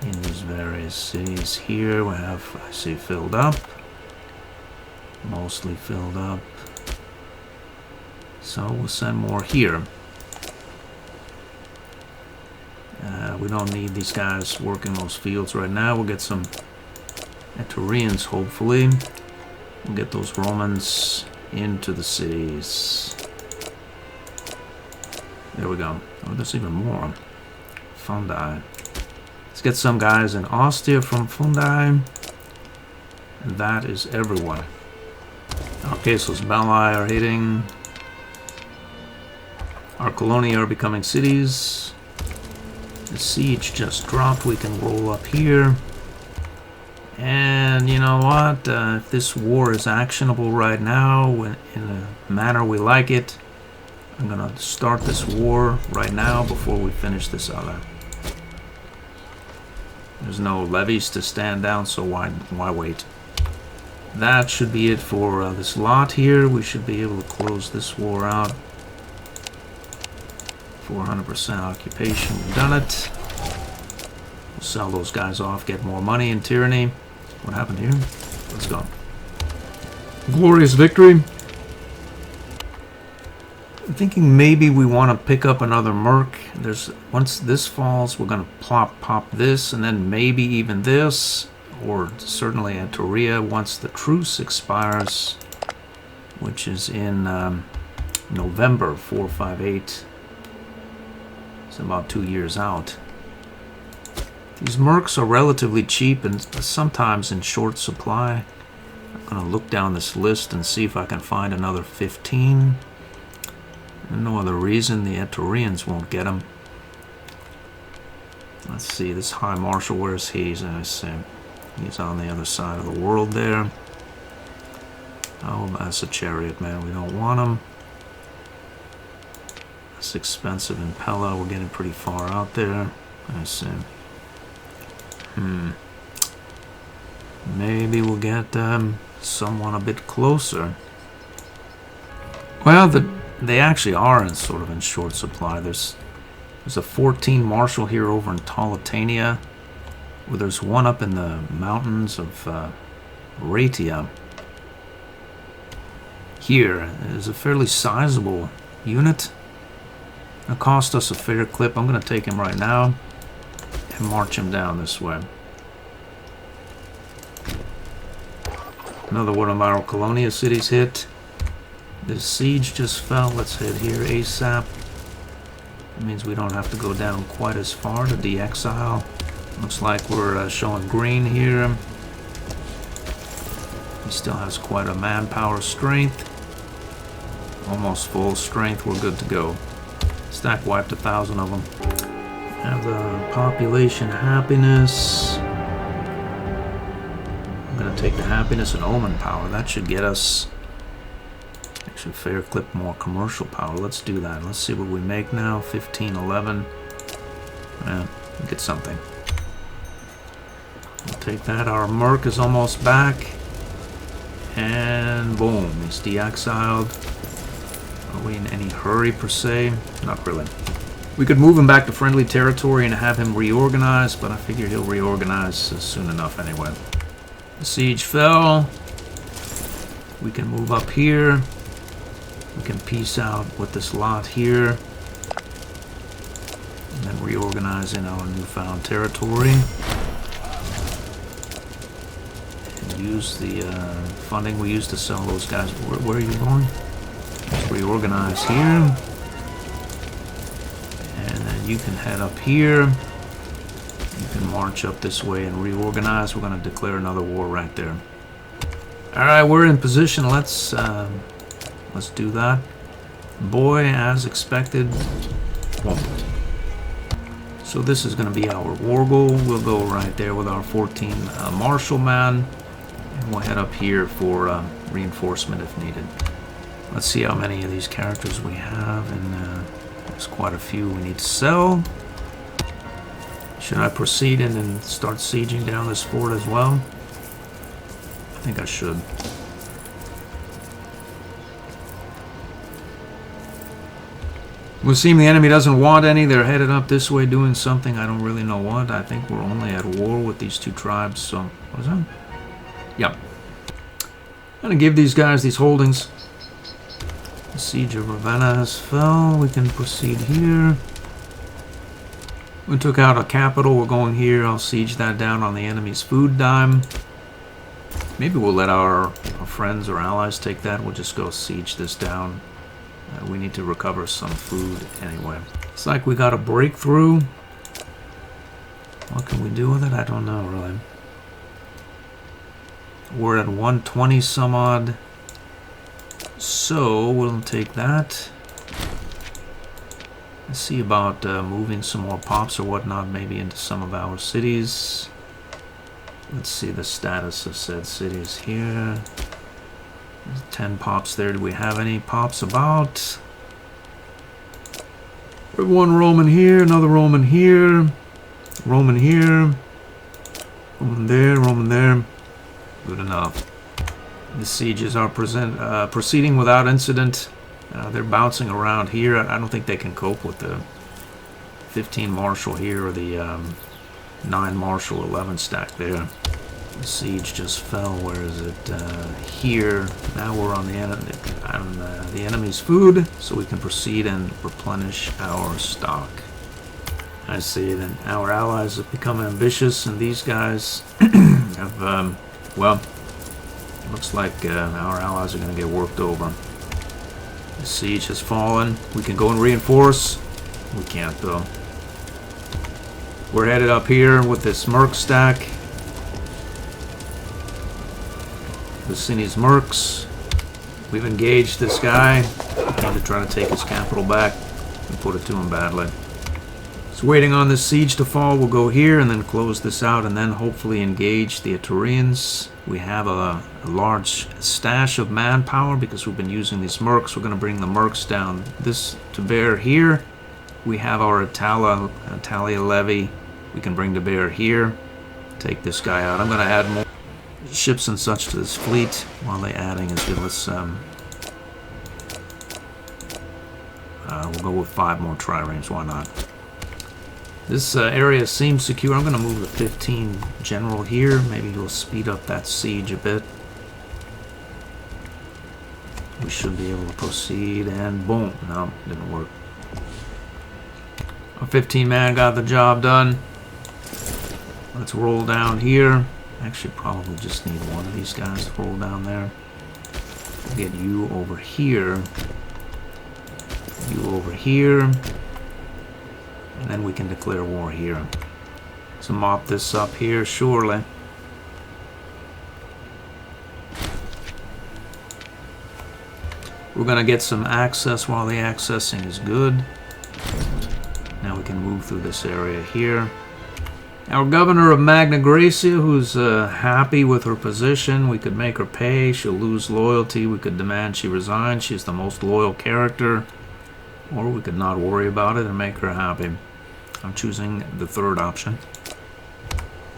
in these various cities here. We have, I see, filled up. Mostly filled up. So we'll send more here. We don't need these guys working those fields right now. We'll get some Etrurians, hopefully. We'll get those Romans into the cities. There we go. Oh, there's even more. Fundi. Let's get some guys in Ostia from Fundi. And that is everyone. Okay, so Belli are hitting. Our colonia are becoming cities. The siege just dropped. We can roll up here. And you know what? If this war is actionable right now, in a manner we like it, I'm going to start this war right now before we finish this other. There's no levies to stand down, so why wait? That should be it for this lot here. We should be able to close this war out. 400% occupation, we've done it. We'll sell those guys off, get more money in tyranny. What happened here? Let's go. Glorious victory. I'm thinking maybe we want to pick up another merc. Once this falls, we're going to pop this, and then maybe even this, or certainly Antoria once the truce expires, which is in November 458. It's about 2 years out. These mercs are relatively cheap and sometimes in short supply. I'm going to look down this list and see if I can find another 15. And no other reason the Etrurians won't get them. Let's see, this High Marshal, where's he? I see. He's on the other side of the world there. Oh, that's a chariot, man. We don't want him. That's expensive in Pella. We're getting pretty far out there. I see. Maybe we'll get someone a bit closer. Well, they actually are in sort of in short supply. There's There's a 14 Marshal here over in Tolitania. Well, there's one up in the mountains of Raetia. Here is a fairly sizable unit. It'll cost us a fair clip. I'm going to take him right now and march him down this way. Another one of our Colonia cities hit. This siege just fell. Let's head here ASAP. It means we don't have to go down quite as far to de-exile. Looks like we're showing green here. He still has quite a manpower strength. Almost full strength. We're good to go. Stack wiped 1,000 of them. Have the population happiness. I'm going to take the happiness and omen power. That should get us actually fair clip more commercial power. Let's do that. Let's see what we make now. 1511. Get something. We'll take that. Our merc is almost back. And boom. He's de-exiled. Are we in any hurry per se? Not really. We could move him back to friendly territory and have him reorganize, but I figure he'll reorganize soon enough anyway. The siege fell. We can move up here. We can peace out with this lot here. And then reorganize in our newfound territory. And use the funding we used to sell those guys. Where are you going? Let's reorganize here. And then you can head up here. You can march up this way and reorganize. We're going to declare another war right there. Alright, we're in position. Let's do that. Boy, as expected, won't. So this is going to be our war goal. We'll go right there with our 14 Marshal man. And we'll head up here for reinforcement if needed. Let's see how many of these characters we have. And there's quite a few we need to sell. Should I proceed in and start sieging down this fort as well? I think I should. We'll see the enemy doesn't want any. They're headed up this way doing something. I don't really know what. I think we're only at war with these two tribes. So, what was that? Yep. I'm going to give these guys these holdings. The siege of Ravenna has fell. We can proceed here. We took out a capital. We're going here. I'll siege that down on the enemy's food dime. Maybe we'll let our friends or allies take that. We'll just go siege this down. We need to recover some food anyway. It's like we got a breakthrough. What can we do with it? I don't know, really. We're at 120 some odd. So we'll take that. Let's see about moving some more pops or whatnot, maybe into some of our cities. Let's see the status of said cities here. 10 pops there. Do we have any pops about? We have one Roman here, another Roman here, Roman here, Roman there, Roman there. Good enough. The sieges are proceeding without incident. They're bouncing around here. I don't think they can cope with the 15 Marshal here or the 9 Marshal 11 stack there. The siege just fell. Where is it? Here. Now we're on the enemy's food, so we can proceed and replenish our stock. I see that our allies have become ambitious, and these guys have, well, looks like our allies are going to get worked over. The siege has fallen. We can go and reinforce. We can't, though. We're headed up here with this merc stack. Vicini's mercs. We've engaged this guy. We need to try to take his capital back and put it to him badly. So waiting on this siege to fall, we'll go here and then close this out and then hopefully engage the Etrurians. We have a large stash of manpower because we've been using these mercs. We're going to bring the mercs down this to bear here. We have our Italia levy we can bring to bear here. Take this guy out. I'm going to add more ships and such to this fleet while they're adding is good. Let's we'll go with 5 more triremes. Why not? This area seems secure. I'm going to move the 15 general here. Maybe he'll speed up that siege a bit. We should be able to proceed, and boom. No, didn't work. Our 15 man got the job done. Let's roll down here. Actually, probably just need one of these guys to roll down there. We'll get you over here. You over here. And then we can declare war here. So mop this up here, surely. We're going to get some access while the accessing is good. Now we can move through this area here. Our governor of Magna Graecia, who's happy with her position, we could make her pay. She'll lose loyalty. We could demand she resign. She's the most loyal character. Or we could not worry about it and make her happy. I'm choosing the third option.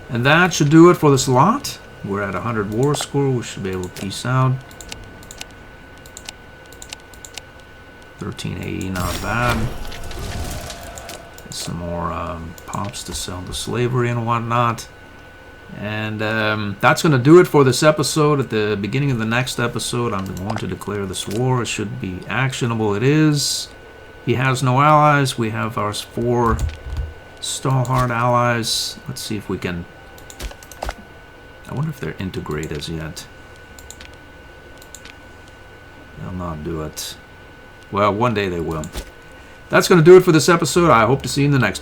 And that should do it for this lot. We're at 100 war score. We should be able to peace out. 1380, not bad. Some more pops to sell to slavery and whatnot. And that's going to do it for this episode. At the beginning of the next episode, I'm going to declare this war. It should be actionable. It is. He has no allies. We have our 4 Stalhard allies. Let's see if we can... I wonder if they're integrate as yet. They'll not do it. Well, one day they will. That's going to do it for this episode. I hope to see you in the next one.